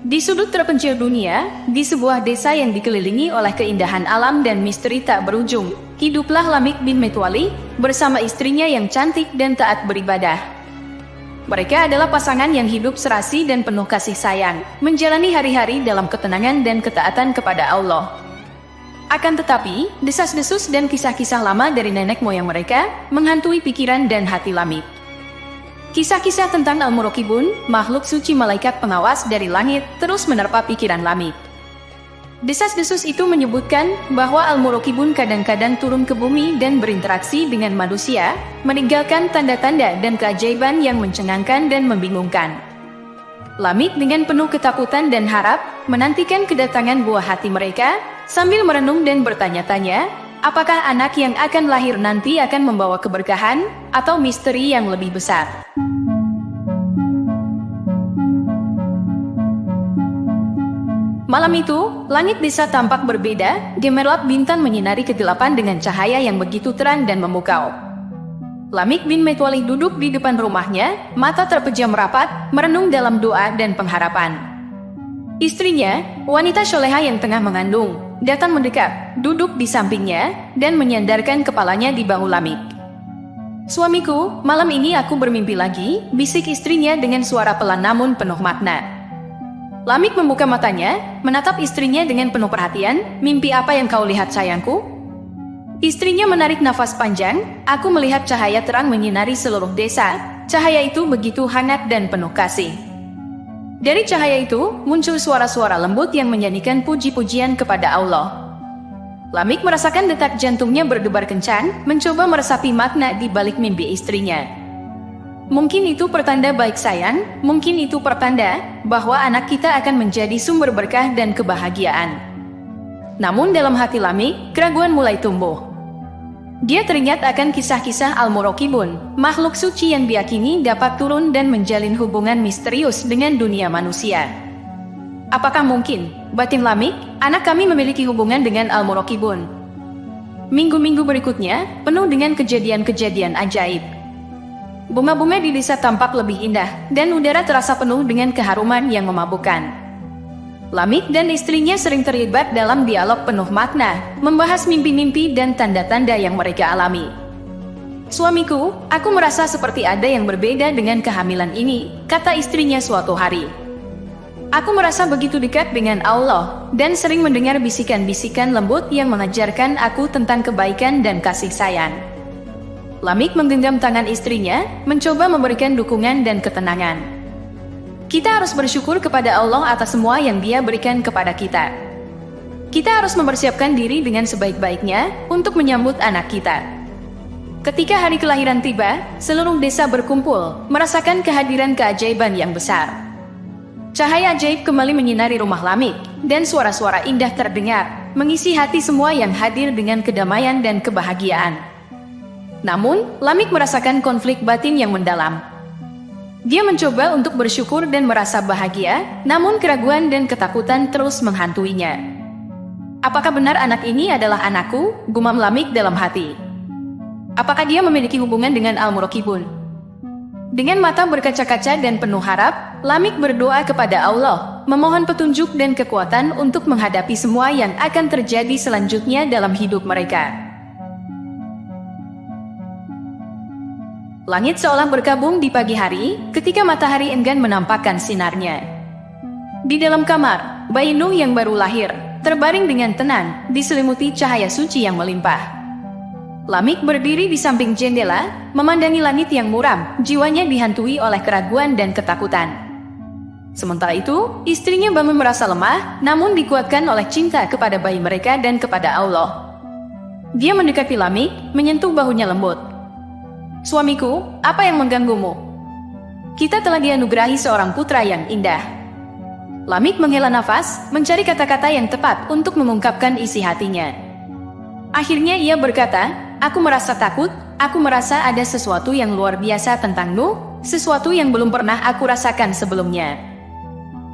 Di sudut terpencil dunia, di sebuah desa yang dikelilingi oleh keindahan alam dan misteri tak berujung, hiduplah Lamik bin Metwali bersama istrinya yang cantik dan taat beribadah. Mereka adalah pasangan yang hidup serasi dan penuh kasih sayang, menjalani hari-hari dalam ketenangan dan ketaatan kepada Allah. Akan tetapi, desas-desus dan kisah-kisah lama dari nenek moyang mereka menghantui pikiran dan hati Lamik. Kisah-kisah tentang Al-Muraqibun, makhluk suci malaikat pengawas dari langit, terus menerpa pikiran Lamik. Desas-desus itu menyebutkan bahwa Al-Muraqibun kadang-kadang turun ke bumi dan berinteraksi dengan manusia, meninggalkan tanda-tanda dan keajaiban yang mencengangkan dan membingungkan. Lamik dengan penuh ketakutan dan harap, menantikan kedatangan buah hati mereka, sambil merenung dan bertanya-tanya, apakah anak yang akan lahir nanti akan membawa keberkahan, atau misteri yang lebih besar. Malam itu, langit desa tampak berbeda, gemerlap bintang menyinari kegelapan dengan cahaya yang begitu terang dan memukau. Lamik bin Metwali duduk di depan rumahnya, mata terpejam rapat, merenung dalam doa dan pengharapan. Istrinya, wanita soleha yang tengah mengandung, datang mendekat, duduk di sampingnya, dan menyandarkan kepalanya di bahu Lamik. "Suamiku, malam ini aku bermimpi lagi," bisik istrinya dengan suara pelan namun penuh makna. Lamik membuka matanya, menatap istrinya dengan penuh perhatian. "Mimpi apa yang kau lihat, sayangku?" Istrinya menarik nafas panjang. "Aku melihat cahaya terang menyinari seluruh desa. Cahaya itu begitu hangat dan penuh kasih. Dari cahaya itu, muncul suara-suara lembut yang menyanyikan puji-pujian kepada Allah." Lamik merasakan detak jantungnya berdebar kencang, mencoba meresapi makna di balik mimpi istrinya. Mungkin itu pertanda baik sayang, mungkin itu pertanda bahwa anak kita akan menjadi sumber berkah dan kebahagiaan. Namun dalam hati Lamik, keraguan mulai tumbuh. Dia teringat akan kisah-kisah Al-Muraqibun, makhluk suci yang diyakini dapat turun dan menjalin hubungan misterius dengan dunia manusia. Apakah mungkin, batin Lamik, anak kami memiliki hubungan dengan Al-Muraqibun? Minggu-minggu berikutnya, penuh dengan kejadian-kejadian ajaib. Bunga-bunga di desa tampak lebih indah, dan udara terasa penuh dengan keharuman yang memabukkan. Lamik dan istrinya sering terlibat dalam dialog penuh makna, membahas mimpi-mimpi dan tanda-tanda yang mereka alami. "Suamiku, aku merasa seperti ada yang berbeda dengan kehamilan ini," kata istrinya suatu hari. "Aku merasa begitu dekat dengan Allah, dan sering mendengar bisikan-bisikan lembut yang mengajarkan aku tentang kebaikan dan kasih sayang." Lamik menggenggam tangan istrinya, mencoba memberikan dukungan dan ketenangan. Kita harus bersyukur kepada Allah atas semua yang Dia berikan kepada kita. Kita harus mempersiapkan diri dengan sebaik-baiknya untuk menyambut anak kita. Ketika hari kelahiran tiba, seluruh desa berkumpul, merasakan kehadiran keajaiban yang besar. Cahaya ajaib kembali menyinari rumah Lamik, dan suara-suara indah terdengar, mengisi hati semua yang hadir dengan kedamaian dan kebahagiaan. Namun, Lamik merasakan konflik batin yang mendalam. Dia mencoba untuk bersyukur dan merasa bahagia, namun keraguan dan ketakutan terus menghantuinya. "Apakah benar anak ini adalah anakku?" gumam Lamik dalam hati. "Apakah dia memiliki hubungan dengan Al-Muraqibun?" Dengan mata berkaca-kaca dan penuh harap, Lamik berdoa kepada Allah, memohon petunjuk dan kekuatan untuk menghadapi semua yang akan terjadi selanjutnya dalam hidup mereka. Langit seolah berkabung di pagi hari, ketika matahari enggan menampakkan sinarnya. Di dalam kamar, bayi Nuh yang baru lahir, terbaring dengan tenang, diselimuti cahaya suci yang melimpah. Lamik berdiri di samping jendela, memandangi langit yang muram, jiwanya dihantui oleh keraguan dan ketakutan. Sementara itu, istrinya bangun merasa lemah, namun dikuatkan oleh cinta kepada bayi mereka dan kepada Allah. Dia mendekati Lamik, menyentuh bahunya lembut. "Suamiku, apa yang mengganggumu? Kita telah dianugerahi seorang putra yang indah." Lamik menghela nafas, mencari kata-kata yang tepat untuk mengungkapkan isi hatinya. Akhirnya ia berkata, "Aku merasa takut, aku merasa ada sesuatu yang luar biasa tentang Nuh, sesuatu yang belum pernah aku rasakan sebelumnya."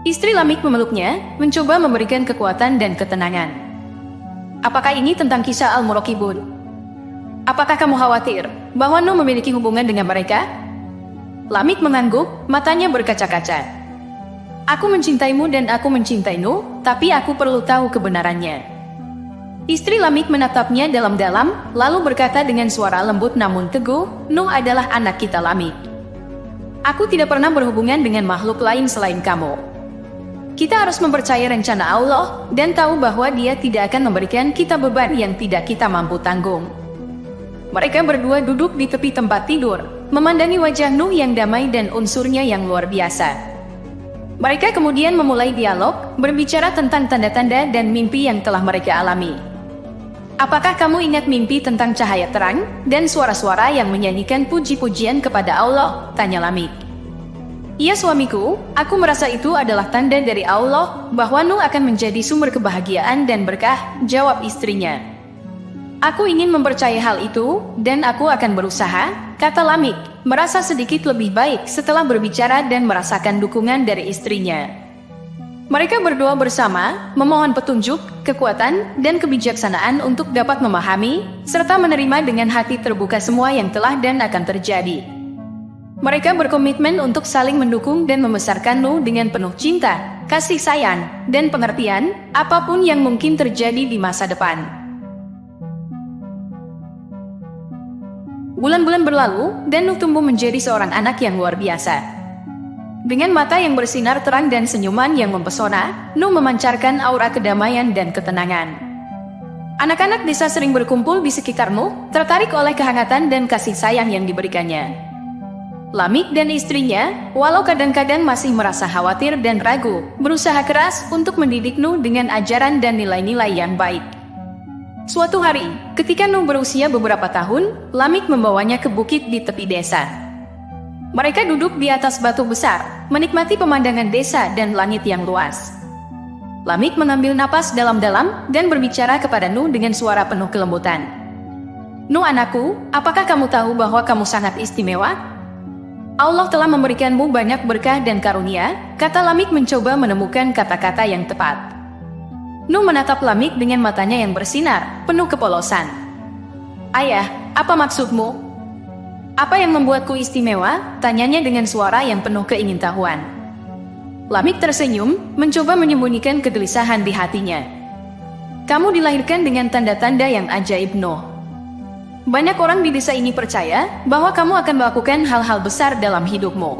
Istri Lamik memeluknya, mencoba memberikan kekuatan dan ketenangan. "Apakah ini tentang kisah Al-Muraqibun? Apakah kamu khawatir bahwa Nuh memiliki hubungan dengan mereka?" Lamik mengangguk, matanya berkaca-kaca. Aku mencintaimu dan aku mencintai Nuh, tapi aku perlu tahu kebenarannya. Istri Lamik menatapnya dalam-dalam, lalu berkata dengan suara lembut namun teguh, Nuh adalah anak kita Lamik. Aku tidak pernah berhubungan dengan makhluk lain selain kamu. Kita harus mempercayai rencana Allah, dan tahu bahwa Dia tidak akan memberikan kita beban yang tidak kita mampu tanggung. Mereka berdua duduk di tepi tempat tidur, memandangi wajah Nuh yang damai dan unsurnya yang luar biasa. Mereka kemudian memulai dialog, berbicara tentang tanda-tanda dan mimpi yang telah mereka alami. Apakah kamu ingat mimpi tentang cahaya terang dan suara-suara yang menyanyikan puji-pujian kepada Allah? Tanya Lamik. Iya suamiku, aku merasa itu adalah tanda dari Allah bahwa Nuh akan menjadi sumber kebahagiaan dan berkah, jawab istrinya. Aku ingin mempercayai hal itu, dan aku akan berusaha, kata Lamik, merasa sedikit lebih baik setelah berbicara dan merasakan dukungan dari istrinya. Mereka berdoa bersama, memohon petunjuk, kekuatan, dan kebijaksanaan untuk dapat memahami, serta menerima dengan hati terbuka semua yang telah dan akan terjadi. Mereka berkomitmen untuk saling mendukung dan membesarkan Nuh dengan penuh cinta, kasih sayang, dan pengertian, apapun yang mungkin terjadi di masa depan. Bulan-bulan berlalu, dan Nuh tumbuh menjadi seorang anak yang luar biasa. Dengan mata yang bersinar terang dan senyuman yang mempesona, Nuh memancarkan aura kedamaian dan ketenangan. Anak-anak desa sering berkumpul di sekitar Nuh, tertarik oleh kehangatan dan kasih sayang yang diberikannya. Lamik dan istrinya, walau kadang-kadang masih merasa khawatir dan ragu, berusaha keras untuk mendidik Nuh dengan ajaran dan nilai-nilai yang baik. Suatu hari, ketika Nuh berusia beberapa tahun, Lamik membawanya ke bukit di tepi desa. Mereka duduk di atas batu besar, menikmati pemandangan desa dan langit yang luas. Lamik mengambil napas dalam-dalam dan berbicara kepada Nuh dengan suara penuh kelembutan. Nuh anakku, apakah kamu tahu bahwa kamu sangat istimewa? Allah telah memberikanmu banyak berkah dan karunia, kata Lamik mencoba menemukan kata-kata yang tepat. Nuh menatap Lamik dengan matanya yang bersinar, penuh kepolosan. Ayah, apa maksudmu? Apa yang membuatku istimewa? Tanyanya dengan suara yang penuh keingintahuan. Lamik tersenyum, mencoba menyembunyikan kegelisahan di hatinya. Kamu dilahirkan dengan tanda-tanda yang ajaib, Nuh. Banyak orang di desa ini percaya bahwa kamu akan melakukan hal-hal besar dalam hidupmu.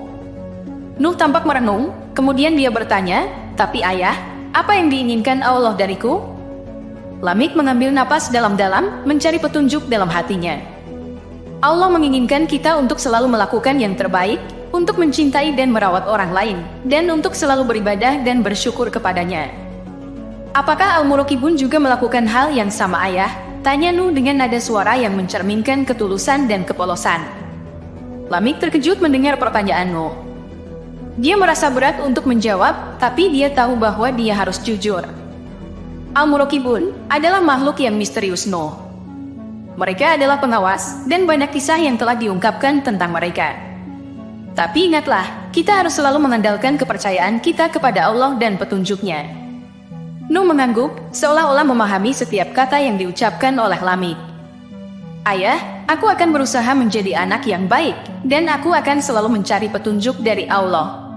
Nuh tampak merenung, kemudian dia bertanya, tapi ayah, apa yang diinginkan Allah dariku? Lamik mengambil napas dalam-dalam, mencari petunjuk dalam hatinya. Allah menginginkan kita untuk selalu melakukan yang terbaik, untuk mencintai dan merawat orang lain, dan untuk selalu beribadah dan bersyukur kepadanya. Apakah Al-Muraqibun juga melakukan hal yang sama ayah? Tanya Nuh dengan nada suara yang mencerminkan ketulusan dan kepolosan. Lamik terkejut mendengar pertanyaan Nuh. Dia merasa berat untuk menjawab, tapi dia tahu bahwa dia harus jujur. Al-Muraqibun adalah makhluk yang misterius, Nuh. Mereka adalah pengawas, dan banyak kisah yang telah diungkapkan tentang mereka. Tapi ingatlah, kita harus selalu mengandalkan kepercayaan kita kepada Allah dan petunjuknya. Nuh mengangguk, seolah-olah memahami setiap kata yang diucapkan oleh Lamik. Ayah, aku akan berusaha menjadi anak yang baik, dan aku akan selalu mencari petunjuk dari Allah.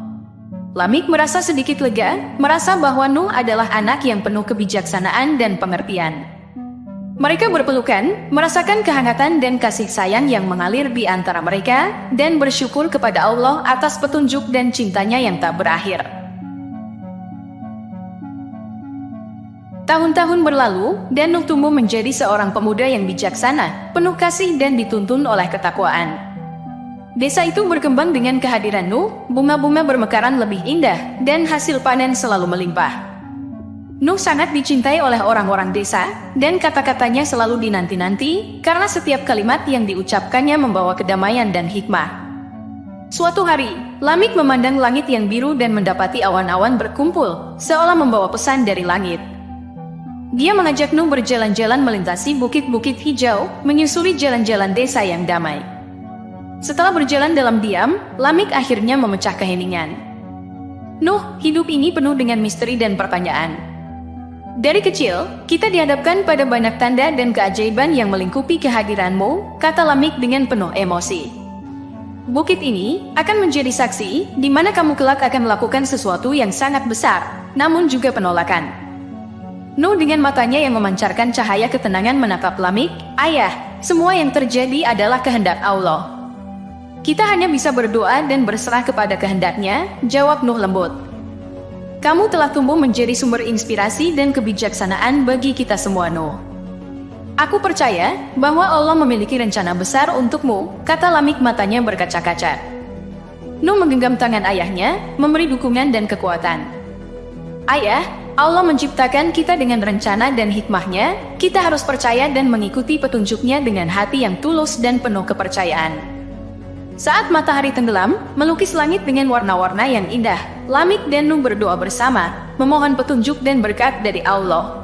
Lamik merasa sedikit lega, merasa bahwa Nuh adalah anak yang penuh kebijaksanaan dan pengertian. Mereka berpelukan, merasakan kehangatan dan kasih sayang yang mengalir di antara mereka, dan bersyukur kepada Allah atas petunjuk dan cintanya yang tak berakhir. Tahun-tahun berlalu, dan Nuh tumbuh menjadi seorang pemuda yang bijaksana, penuh kasih dan dituntun oleh ketakwaan. Desa itu berkembang dengan kehadiran Nuh, bunga-bunga bermekaran lebih indah, dan hasil panen selalu melimpah. Nuh sangat dicintai oleh orang-orang desa, dan kata-katanya selalu dinanti-nanti, karena setiap kalimat yang diucapkannya membawa kedamaian dan hikmah. Suatu hari, Lamik memandang langit yang biru dan mendapati awan-awan berkumpul, seolah membawa pesan dari langit. Dia mengajak Nuh berjalan-jalan melintasi bukit-bukit hijau, menyusuri jalan-jalan desa yang damai. Setelah berjalan dalam diam, Lamik akhirnya memecah keheningan. Nuh, hidup ini penuh dengan misteri dan pertanyaan. Dari kecil, kita dihadapkan pada banyak tanda dan keajaiban yang melingkupi kehadiranmu, kata Lamik dengan penuh emosi. Bukit ini akan menjadi saksi di mana kamu kelak akan melakukan sesuatu yang sangat besar, namun juga penolakan. Nuh dengan matanya yang memancarkan cahaya ketenangan menatap Lamik. Ayah, semua yang terjadi adalah kehendak Allah. Kita hanya bisa berdoa dan berserah kepada kehendaknya, jawab Nuh lembut. Kamu telah tumbuh menjadi sumber inspirasi dan kebijaksanaan bagi kita semua, Nuh. Aku percaya bahwa Allah memiliki rencana besar untukmu, kata Lamik matanya berkaca-kaca. Nuh menggenggam tangan ayahnya, memberi dukungan dan kekuatan. Ayah, Allah menciptakan kita dengan rencana dan hikmahnya, kita harus percaya dan mengikuti petunjuknya dengan hati yang tulus dan penuh kepercayaan. Saat matahari tenggelam, melukis langit dengan warna-warna yang indah, Lamik dan Nuh berdoa bersama, memohon petunjuk dan berkat dari Allah.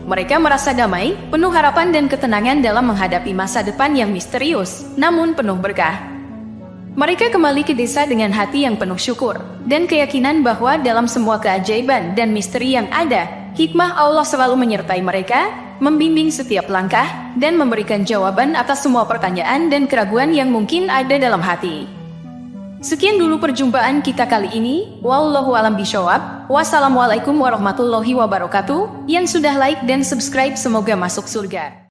Mereka merasa damai, penuh harapan dan ketenangan dalam menghadapi masa depan yang misterius, namun penuh berkah. Mereka kembali ke desa dengan hati yang penuh syukur, dan keyakinan bahwa dalam semua keajaiban dan misteri yang ada, hikmah Allah selalu menyertai mereka, membimbing setiap langkah, dan memberikan jawaban atas semua pertanyaan dan keraguan yang mungkin ada dalam hati. Sekian dulu perjumpaan kita kali ini. Wallahu a'lam bishawab. Wassalamualaikum warahmatullahi wabarakatuh. Yang sudah like dan subscribe semoga masuk surga.